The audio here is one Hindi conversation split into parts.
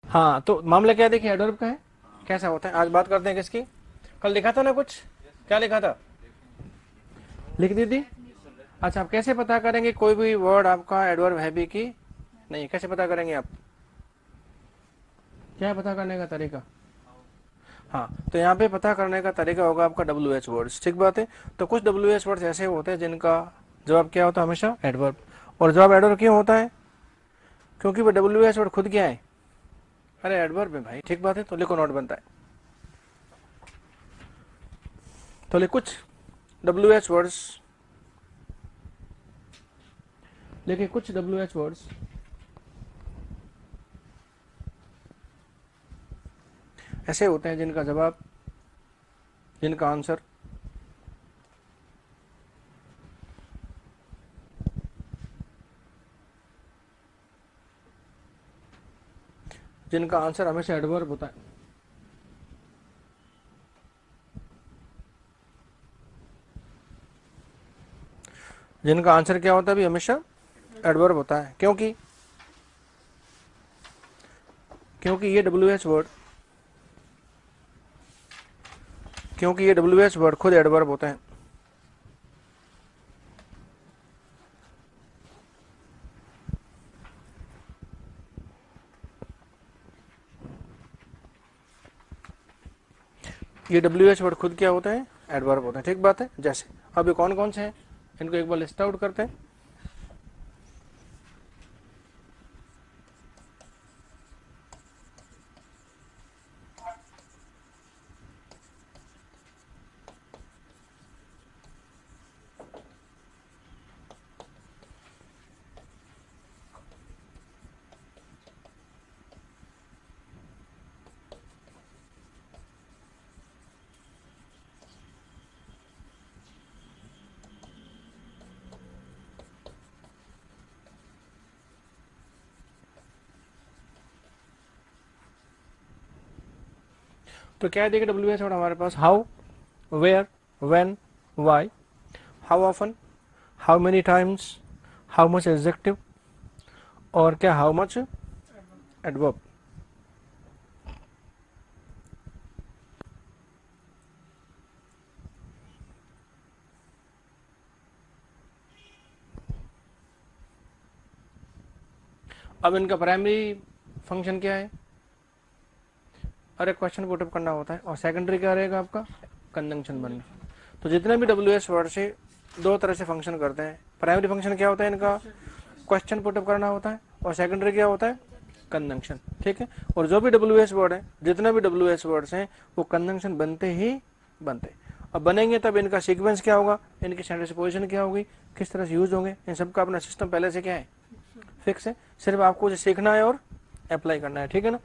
हाँ, तो मामला क्या देखिए एडवर्ब का है, कैसा होता है आज बात करते हैं किसकी। कल लिखा था ना कुछ, क्या लिखा था, लिख दी थी। अच्छा, आप कैसे पता करेंगे कोई भी वर्ड आपका एडवर्ब है भी कि नहीं, कैसे पता करेंगे आप, क्या है पता करने का तरीका। हाँ, तो यहाँ पे पता करने का तरीका होगा आपका डब्ल्यू एच वर्ड्स, ठीक बात है। तो कुछ डब्ल्यू एच वर्ड्स ऐसे होते हैं जिनका जवाब क्या होता है, हमेशा एडवर्ब। और जवाब एडवर्ब क्यों होता है, क्योंकि वो डब्ल्यू एच वर्ड खुद क्या है, अरे एडवर्ब है भाई, ठीक बात है। तो लिखो नोट बनता है, तो लिख कुछ डब्ल्यू एच वर्ड्स, लिखे कुछ डब्ल्यू एच वर्ड्स ऐसे होते हैं जिनका जवाब, जिनका आंसर जिनका आंसर हमेशा एडवर्ब होता है। जिनका आंसर क्या होता है भी हमेशा एडवर्ब होता है, क्योंकि क्योंकि ये डब्ल्यू एच वर्ड, क्योंकि ये डब्ल्यू एच वर्ड खुद एडवर्ब होते हैं। ये डब्ल्यू एच वर्ड खुद क्या होते हैं, एडवर्ब होते हैं, ठीक बात है। जैसे अब ये कौन कौन से हैं, इनको एक बार लिस्ट आउट करते हैं। तो क्या है देखिए डब्ल्यू एच वर्ड हमारे पास, how, where, when, why, how often, how many times, how much adjective, और क्या हाउ मच एडवर्ब। अब इनका प्राइमरी फंक्शन क्या है, अरे क्वेश्चन पुटअप करना होता है, और सेकेंडरी क्या रहेगा आपका, कंजंक्शन बनना। तो जितने भी डब्ल्यू एस वर्ड से दो तरह से फंक्शन करते हैं। प्राइमरी फंक्शन क्या होता है इनका, क्वेश्चन पुटअप करना होता है, और सेकेंडरी क्या होता है, कंजंक्शन, ठीक है। और जो भी डब्ल्यू एस वर्ड है, जितने भी डब्ल्यू एस वर्ड्स हैं वो कंजंक्शन बनते ही बनते। अब बनेंगे तब इनका सीक्वेंस क्या होगा, इनकी सेंटेंस पोजीशन क्या होगी, किस तरह से यूज होंगे, इन सबका अपना सिस्टम पहले से क्या है, फिक्स है। सिर्फ आपको उसे सीखना है और अप्लाई करना है, ठीक है ना।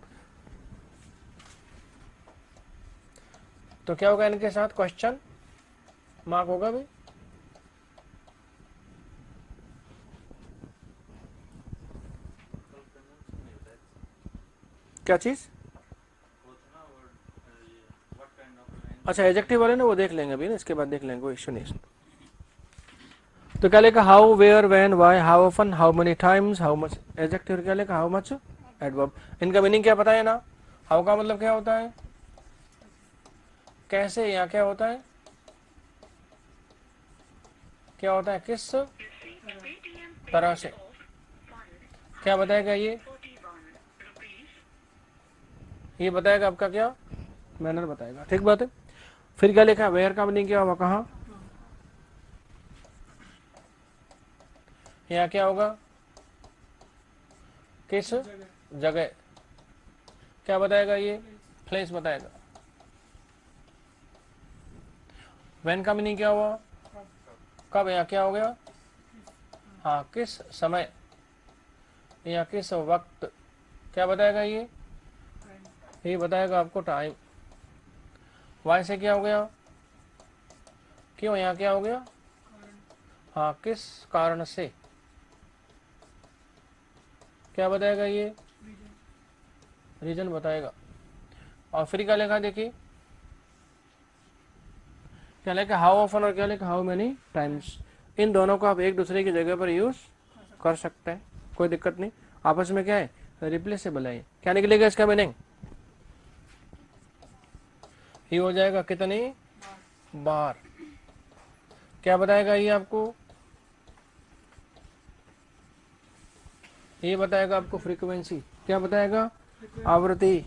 तो क्या होगा इनके साथ, क्वेश्चन मार्क होगा भाई, क्या चीज। अच्छा, एडजेक्टिव वाले ना वो देख लेंगे अभी ना, इसके बाद देख लेंगे, कोई इश्यू नहीं। तो क्या लिखा, how, where, when, why, how often, how many times, how much adjective, क्या लिखा, हाउ मच एडवर्ब। इनका मीनिंग क्या पता है ना, हाउ का मतलब क्या होता है, कैसे, या क्या होता है, क्या होता है, किस तरह से, क्या बताएगा ये बताएगा आपका क्या मैनर बताएगा, ठीक बात है। फिर क्या लिखा, वेयर का मीनिंग क्या होगा, कहाँ, या क्या होगा, किस जगह, क्या बताएगा ये, प्लेस बताएगा। व्हेन का मीनिंग क्या हुआ, कब, या क्या हो गया, हाँ किस समय, या किस वक्त, क्या बताएगा ये बताएगा आपको टाइम। वाई से क्या हो गया, क्यों, यहाँ क्या हो गया, हाँ किस कारण से, क्या बताएगा ये, रीजन बताएगा। और फिर क्या लिखा देखिए, क्या लिखा, हाउ ऑफन, और क्या लिखा, हाउ मेनी टाइम्स। इन दोनों को आप एक दूसरे की जगह पर यूज कर सकते हैं, कोई दिक्कत नहीं। आपस में क्या है, रिप्लेसेबल है। क्या निकलेगा इसका मीनिंग? ये हो जाएगा कितनी बार। क्या बताएगा ये आपको? ये बताएगा आपको फ्रीक्वेंसी। क्या बताएगा? आवृत्ति।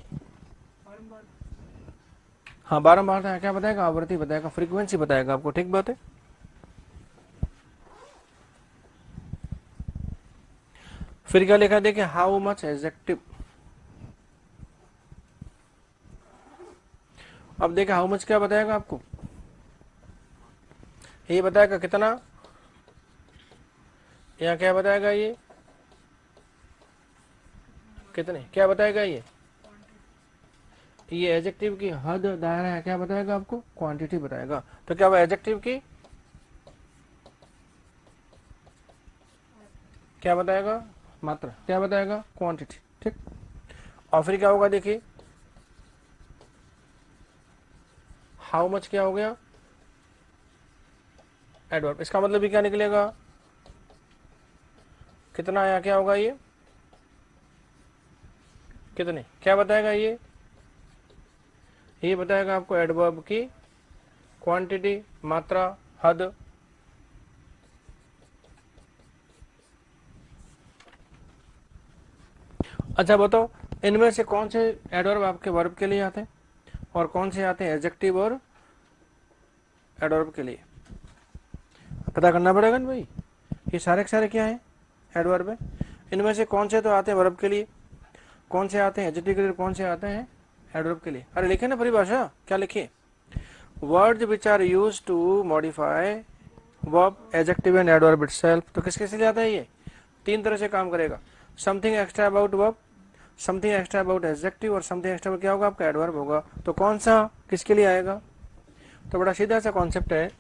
हाँ बारंबार है। क्या बताएगा? आवृत्ति बताएगा, फ्रीक्वेंसी बताएगा आपको। ठीक बात है। फिर क्या लिखा देखिए, हाउ मच एडजेक्टिव। अब देखिए हाउ मच क्या बताएगा आपको, ये बताएगा कितना, या क्या बताएगा ये कितने, क्या बताएगा ये एडजेक्टिव की हद दायरा है। क्या बताएगा आपको? क्वांटिटी बताएगा। तो क्या वो एडजेक्टिव की क्या बताएगा? मात्रा। क्या बताएगा? क्वांटिटी। ठीक। और फिर क्या होगा देखिए, हाउ मच क्या हो गया? एडवर्ब। इसका मतलब भी क्या निकलेगा? कितना, या क्या होगा ये कितने। क्या बताएगा ये बताएगा आपको एडवर्ब की क्वांटिटी, मात्रा, हद। अच्छा बताओ, इनमें से कौन से एडवर्ब आपके वर्ब के लिए आते हैं और कौन से आते हैं एडजेक्टिव और एडवर्ब के लिए? पता करना पड़ेगा ना भाई। ये सारे के सारे क्या है? एडवर्ब है। इनमें से कौन से तो आते हैं वर्ब के लिए, कौन से आते हैं एडजेक्टिव के लिए, कौन से आते हैं एडवर्ब के लिए? अरे लिखे ना परिभाषा। क्या लिखिए? Words which are use to modify verb, adjective and adverb itself. तो किस किस लिए आता है ये? तीन तरह से काम करेगा। Something extra about verb, something extra about adjective, और समथिंग एक्स्ट्रा क्या होगा आपका? एडवर्ब होगा। तो कौन सा किसके लिए आएगा? तो बड़ा सीधा सा कॉन्सेप्ट है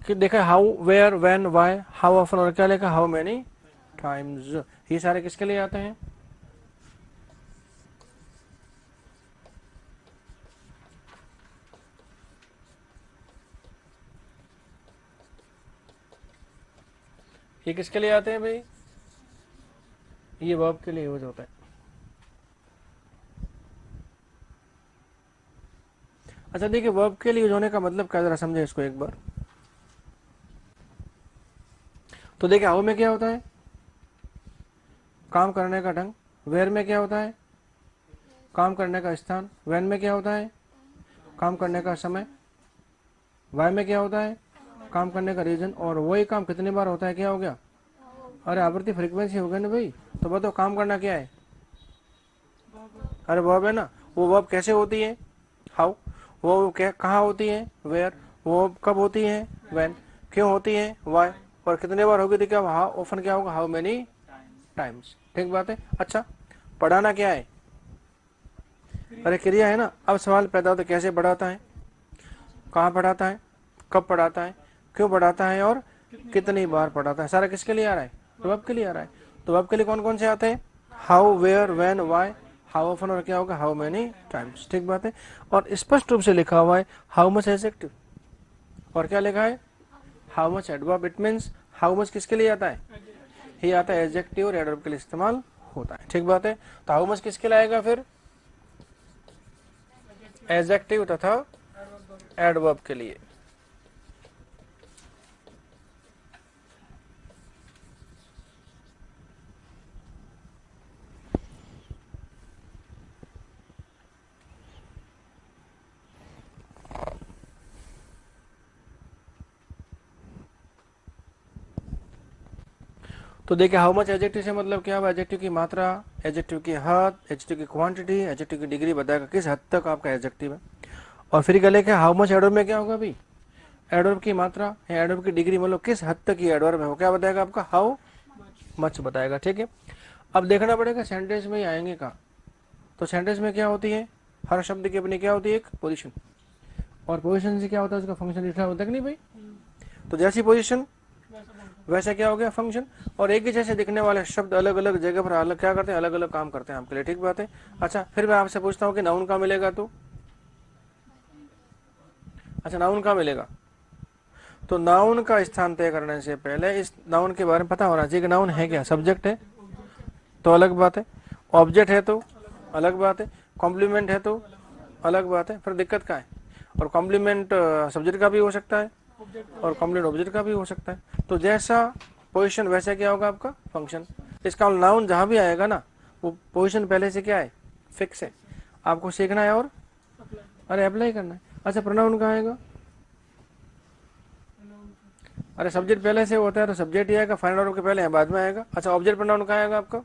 कि देखा, how, where, when, why, how often, और क्या लिखा? How many times. ये सारे किसके लिए आते हैं? ये किसके लिए आते हैं भाई? ये वर्ब के लिए यूज होता है। अच्छा देखिए, वर्ब के लिए यूज होने का मतलब क्या, जरा समझे इसको एक बार। तो देखिए, हाउ में क्या होता है? काम करने का ढंग। वेयर में क्या होता है? काम करने का स्थान। व्हेन में क्या होता है? काम करने का समय। वाई में क्या होता है? काम करने का रीजन। और वही काम कितनी बार होता है? क्या हो गया? अरे आवृत्ति, फ्रीक्वेंसी हो गया ना भाई। तो बताओ काम करना क्या है? अरे वर्ब है ना। वो वर्ब कैसे होती है? हाउ। वो क्या कहाँ होती है? वेयर। वो कब होती है? व्हेन। क्यों होती है? वाई। और कितने बार होगी? तो क्या हाउ ऑफन क्या होगा? How many times. ठीक बात है। अच्छा, पढ़ाना क्या है? अरे क्रिया है ना। अब सवाल पैदा होता है, कैसे पढ़ाता है, कहाँ पढ़ाता है, कब पढ़ाता है, क्यों पढ़ाता है, और कितनी बार पढ़ाता है। सारा किसके लिए आ रहा है? वर्ब के लिए आ रहा है। तो वर्ब के लिए कौन कौन से आते हैं? How, where, when, why, how often, और क्या होगा? How many times. ठीक बात है। और स्पष्ट रूप से लिखा हुआ है हाउ मच एडजेक्टिव, और क्या लिखा है? How much adverb. It means how much किसके लिए आता है? ये आता है एडजेक्टिव और एडवर्ब के लिए इस्तेमाल होता है। ठीक बात है। तो हाउ मच किसके लिए आएगा फिर? एडजेक्टिव तथा एडवर्ब के लिए। तो देखिए, हाउ मच एडजेक्टिव से मतलब क्या हुआ? एडजेक्टिव की मात्रा, एडजेक्टिव की हद, एडजेक्टिव की क्वांटिटी, एडजेक्टिव की डिग्री बताएगा किस हद तक आपका एडजेक्टिव है। और फिर क्या लिखा? हाउ मच एडवर्ब में क्या होगा भाई? एडवर्ब की मात्रा या एडवर्ब की डिग्री, मतलब किस हद तक ये एडवर्ब है, वो क्या बताएगा आपका? हाउ मच बताएगा। ठीक है। अब देखना पड़ेगा सेंटेंस में ही आएंगे कहाँ। तो सेंटेंस में क्या होती है? हर शब्द की अपनी क्या होती है? एक पोजीशन। और पोजीशन से क्या होता है? उसका फंक्शन लिखा होता है कि नहीं भाई? तो जैसी पोजीशन वैसे क्या हो गया? फंक्शन। और एक ही जैसे दिखने वाले शब्द अलग अलग जगह पर अलग क्या करते हैं? अलग अलग काम करते हैं आपके लिए। ठीक बात है। अच्छा, फिर मैं आपसे पूछता हूँ कि नाउन कहाँ मिलेगा? तो अच्छा, नाउन कहाँ मिलेगा? तो नाउन का स्थान तय करने से पहले इस नाउन के बारे में पता होना चाहिए कि नाउन है क्या। सब्जेक्ट है तो अलग बात है, ऑब्जेक्ट है तो अलग बात है, कॉम्प्लीमेंट है तो अलग बात है। फिर दिक्कत क्या है, और कॉम्प्लीमेंट सब्जेक्ट का भी हो सकता है और कॉम्प्लीमेंट ऑब्जेक्ट का भी हो सकता है। तो जैसा पोजीशन वैसा क्या होगा आपका फंक्शन। इसका नाउन जहां भी आएगा ना वो पोजीशन पहले से क्या है, फिक्स है, आपको सीखना है और अरे अप्लाई करना है। अच्छा प्रोनाउन कहाँ आएगा, अरे सब्जेक्ट पहले से होता है तो सब्जेक्ट ही आएगा, फाइनल वर्ब के पहले है बाद में आएगा। अच्छा ऑब्जेक्ट प्रोनाउन कहाँ आएगा आपका,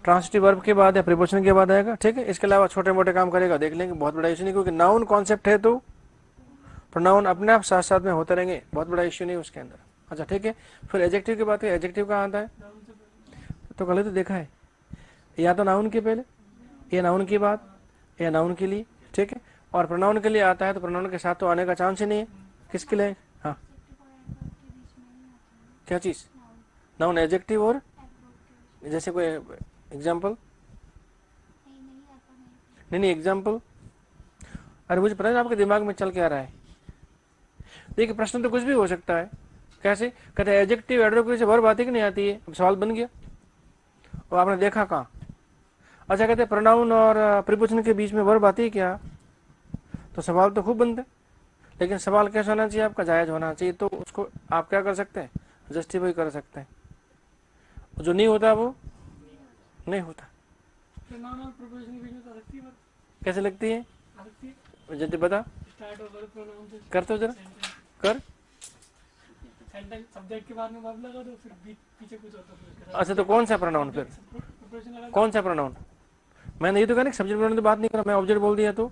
ट्रांसिटिव वर्ब के बाद या प्रीपोजिशन के बाद आएगा, ठीक है। इसके अलावा छोटे मोटे काम करेगा देख लेंगे, बहुत बड़ा इशू नहीं, क्योंकि नाउन कॉन्सेप्ट है तो प्रोनाउन अपने आप साथ साथ में होते रहेंगे, बहुत बड़ा इश्यू नहीं उसके अंदर। अच्छा ठीक है, फिर एडजेक्टिव की बात है, एडजेक्टिव कहाँ आता है, तो कल तो देखा है, या तो नाउन के पहले, या नाउन की बात, या नाउन के लिए, ठीक है। और प्रोनाउन के लिए आता है तो प्रोनाउन के साथ तो आने का चांस ही नहीं है। किसके लिए, हाँ क्या चीज, नाउन एडजेक्टिव और जैसे कोई एग्जाम्पल, नहीं एग्जाम्पल, अरे मुझे पता है आपके दिमाग में चल के आ रहा है। देखिए प्रश्न तो कुछ भी हो सकता है, कैसे कहते हैं एडजेक्टिव एडवर्ब से वर्ब आती कि नहीं आती है, अब सवाल बन गया। और आपने देखा कहाँ, अच्छा कहते हैं प्रोनाउन और प्रीपोजिशन के बीच में वर्ब आती है क्या, तो सवाल तो खूब बनते, लेकिन सवाल कैसा होना चाहिए आपका, जायज होना चाहिए। तो उसको आप क्या कर सकते हैं, जस्टिफाई कर सकते हैं, जो नहीं होता वो नहीं होता। कैसे लगती है, जल्दी बता, कर तो जरा कर। सब्जेक्ट के बाद में वर्ब लगा दो, फिर पीछे कुछ होता है। अच्छा तो कौन सा प्रोनाउन, फिर कौन सा प्रोनाउन, मैंने ये तो कहा सब्जेक्ट प्रोनाउन की बात नहीं करा, मैं ऑब्जेक्ट बोल दिया तो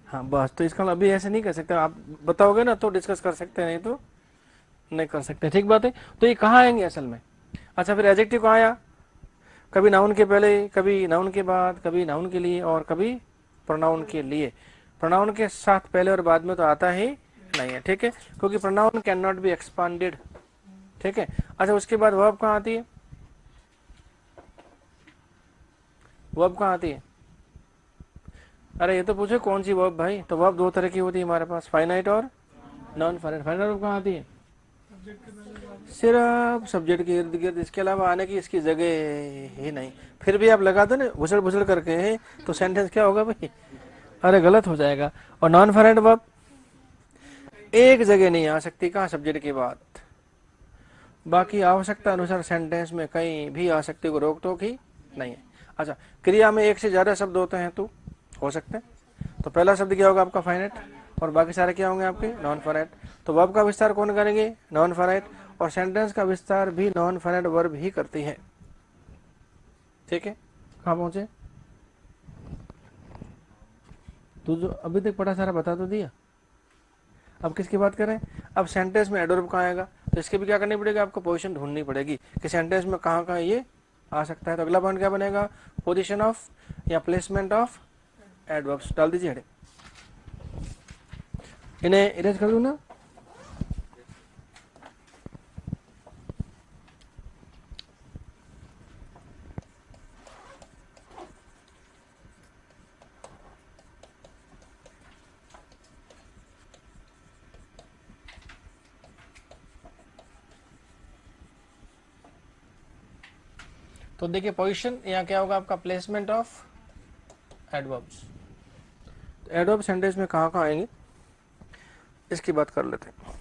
हाँ बस। तो इसका अभी ऐसे नहीं कर सकते, आप बताओगे ना तो डिस्कस कर सकते हैं, नहीं तो नहीं कर सकते, ठीक बात है। तो ये कहाँ आएंगे असल में। अच्छा फिर एडजेक्टिव कहाँ आया, कभी नाउन के पहले, कभी नाउन के बाद, कभी नाउन के लिए और कभी प्रोनाउन के लिए। प्रोनाउन के साथ पहले और बाद में तो आता ही नहीं है, ठीक है, क्योंकि pronoun can not be expanded, ठीक है। अच्छा उसके बाद वर्ब कहाँ आती है, वर्ब कहाँ आती है, अरे ये तो पूछे कौन सी वर्ब भाई, तो वर्ब दो तरह की होती है हमारे पास, फाइनाइट और नॉन फाइनाइट। फाइनाइट वर्ब कहाँ आती है, सिर्फ सब्जेक्ट के इर्द गिर्द, इसके अलावा आने की इसकी जगह ही नहीं। फिर भी आप लगा दो ना घुसड़ घुसड़ करके तो सेंटेंस क्या होगा भाई, अरे गलत हो जाएगा। और नॉन फाइनाइट वर्ब एक जगह नहीं आ सकती, कहाँ, सब्जेक्ट के बाद, बाकी आवश्यकता अनुसार सेंटेंस में कहीं भी आ सकती, को रोक टोक ही नहीं है। अच्छा क्रिया में एक से ज्यादा शब्द होते हैं तो हो सकते हैं, तो पहला शब्द क्या होगा आपका फाइनाइट, और बाकी सारे क्या होंगे आपके नॉन फाइनाइट। तो वर्ब का विस्तार कौन करेंगे, नॉन फाइनाइट, और सेंटेंस का विस्तार भी नॉन फाइनाइट वर्ब ही करती है, ठीक है। कहाँ पहुंचे, तो जो अभी तक पढ़ा सारा बता तो दिया। अब किसकी बात करें, अब सेंटेंस में एडवर्ब कहाँ आएगा, तो इसकी भी क्या करनी पड़ेगी, आपको पोजीशन ढूंढनी पड़ेगी कि सेंटेंस में कहाँ कहाँ ये आ सकता है। तो अगला पॉइंट क्या बनेगा, पोजीशन ऑफ या प्लेसमेंट ऑफ एडवर्ब्स। डाल दीजिए हेडिंग, इन्हें इरेज कर दूं ना, तो देखिए पोजीशन यहाँ क्या होगा आपका, प्लेसमेंट ऑफ एडवर्ब्स। तो एडवर्ब सेंटेंस में कहाँ कहाँ आएंगे इसकी बात कर लेते हैं।